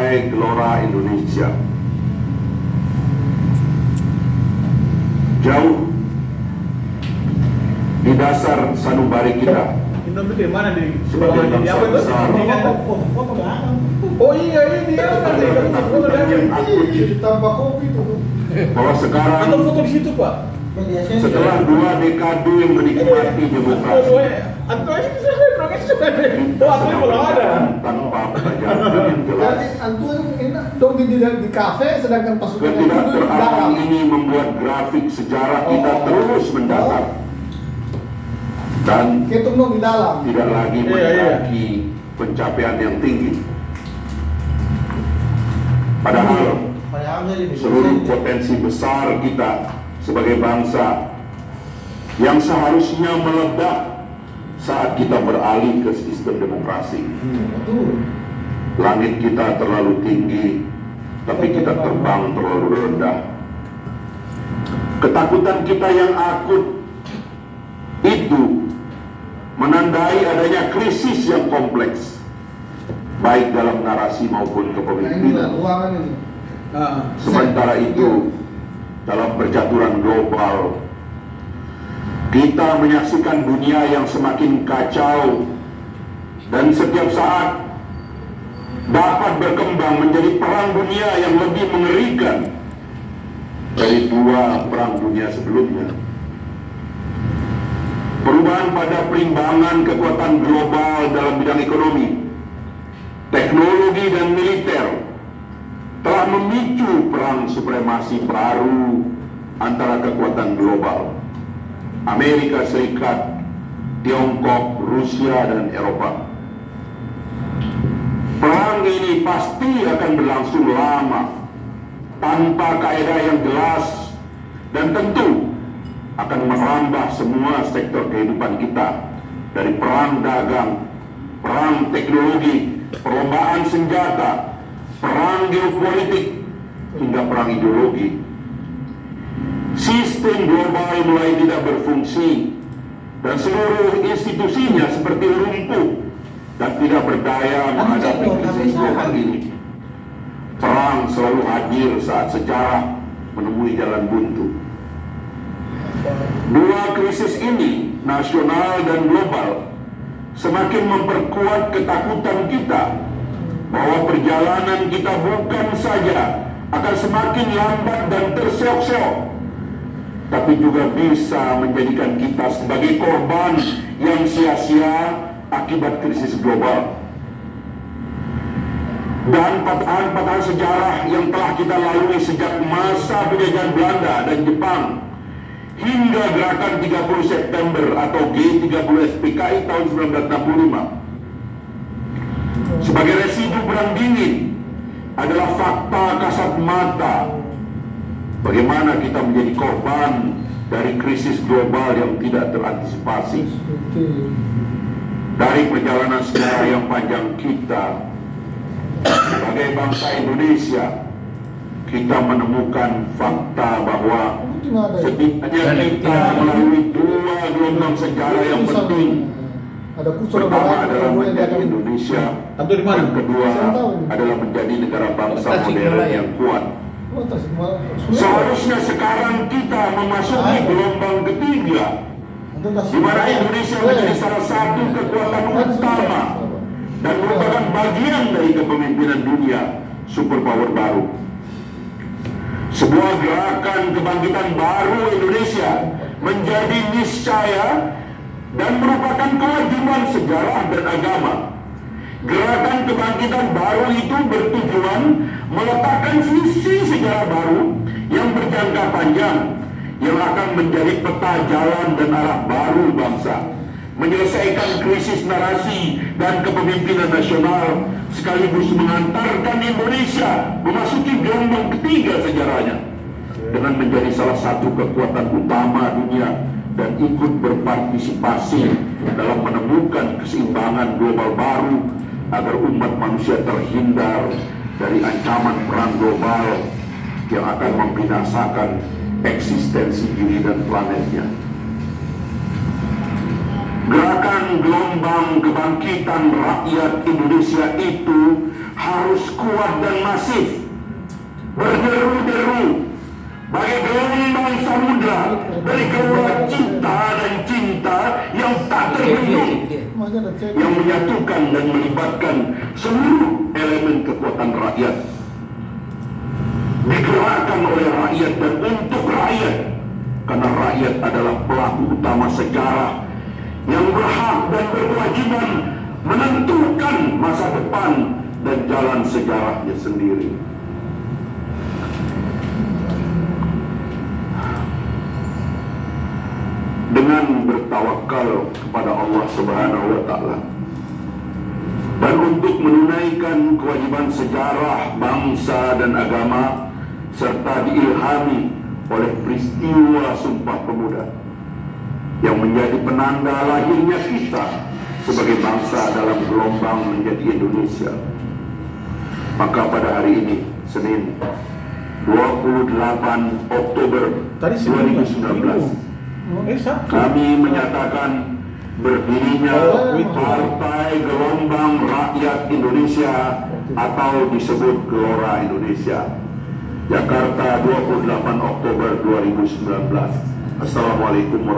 Partai Gelora Indonesia jauh di dasar sanubari kita Indomie di mana di sebagai di bangsa apa itu? besar. Foto-foto dah. Oh iya ini dia kan di foto yang akut Ditambah kopi tuh. bahwa sekarang atau foto di situ Pak. setelah 2 dekade menikmati demokrasi Atau ini sudah progres. Oh aku belum ada. tanpa pelajaran yang jelas. Jadi antu enak dong di kafe sedangkan pasukan itu di Ketidakteraraan dalam. ini membuat grafik sejarah kita terus mendatar dan Ketung dong di dalam. tidak lagi Iya, mendaki pencapaian yang tinggi. Padahal seluruh potensi besar kita sebagai bangsa yang seharusnya meledak saat kita beralih ke sistem demokrasi. Betul. Langit kita terlalu tinggi, tapi kita terbang terlalu rendah. Ketakutan kita yang akut itu menandai adanya krisis yang kompleks, baik dalam narasi maupun Nah ini kepemimpinan. ruangan ini. Sementara itu, dalam percaturan global, kita menyaksikan dunia yang semakin kacau dan setiap saat dapat berkembang menjadi perang dunia yang lebih mengerikan dari 2 perang dunia sebelumnya. Perubahan pada perimbangan kekuatan global dalam bidang ekonomi, teknologi dan militer telah memicu perang supremasi baru antara kekuatan global, Amerika Serikat, Tiongkok, Rusia, dan Eropa. Perang ini pasti akan berlangsung lama, tanpa kaedah yang jelas, dan tentu akan merambah semua sektor kehidupan kita, dari perang dagang, perang teknologi, perlombaan senjata, perang geopolitik, hingga perang ideologi. Sistem global mulai tidak berfungsi dan seluruh institusinya seperti lumpuh dan tidak berdaya menghadapi krisis global ini. Perang selalu hadir saat sejarah menemui jalan buntu. 2 krisis ini, nasional dan global, semakin memperkuat ketakutan kita bahwa perjalanan kita bukan saja akan semakin lambat dan terseok-seok, tapi juga bisa menjadikan kita sebagai korban yang sia-sia akibat krisis global. Dan patahan-patahan sejarah yang telah kita lalui sejak masa penjajahan Belanda dan Jepang hingga gerakan 30 September atau G30 SPKI tahun 1965 sebagai residu perang dingin adalah fakta kasat mata bagaimana kita menjadi korban dari krisis global yang tidak terantisipasi. Dari perjalanan sejarah yang panjang kita sebagai bangsa Indonesia, kita menemukan fakta bahwa setidaknya kita melalui 2 gelombang sejarah yang penting. Pertama adalah menjadi Indonesia, dan kedua adalah menjadi negara bangsa modern yang kuat. Seharusnya sekarang kita memasuki gelombang ketiga, di mana Indonesia menjadi salah satu kekuatan utama dan merupakan bagian dari kepemimpinan dunia superpower baru. Sebuah gerakan kebangkitan baru Indonesia menjadi niscaya dan merupakan kewajiban sejarah dan agama. Gerakan kebangkitan baru itu bertujuan meletakkan visi sejarah baru yang berjangka panjang, yang akan menjadi peta jalan dan arah baru bangsa, menyelesaikan krisis narasi dan kepemimpinan nasional, sekaligus mengantarkan Indonesia memasuki gelombang ketiga sejarahnya dengan menjadi salah satu kekuatan utama dunia dan ikut berpartisipasi dalam menemukan keseimbangan global baru agar umat manusia terhindar dari ancaman perang global yang akan membinasakan eksistensi diri dan planetnya. Gerakan gelombang kebangkitan rakyat Indonesia itu harus kuat dan masif, berderu-deru bagai gelombang samudra dari gelora cinta dan cinta yang tak terbendung, yang menyatukan dan melibatkan seluruh elemen kekuatan rakyat, digerakkan oleh rakyat dan untuk rakyat, karena rakyat adalah pelaku utama sejarah yang berhak dan berkewajiban menentukan masa depan dan jalan sejarahnya sendiri. Dengan bertawakal kepada Allah Subhanahu wa Ta'ala dan untuk menunaikan kewajiban sejarah bangsa dan agama serta diilhami oleh peristiwa Sumpah Pemuda yang menjadi penanda lahirnya kita sebagai bangsa dalam gelombang menjadi Indonesia, maka pada hari ini, Senin 28 Oktober 2019, kami menyatakan berdirinya Partai Gelombang Rakyat Indonesia atau disebut Gelora Indonesia, Jakarta 28 Oktober 2019. Assalamualaikum warahmatullahi wabarakatuh.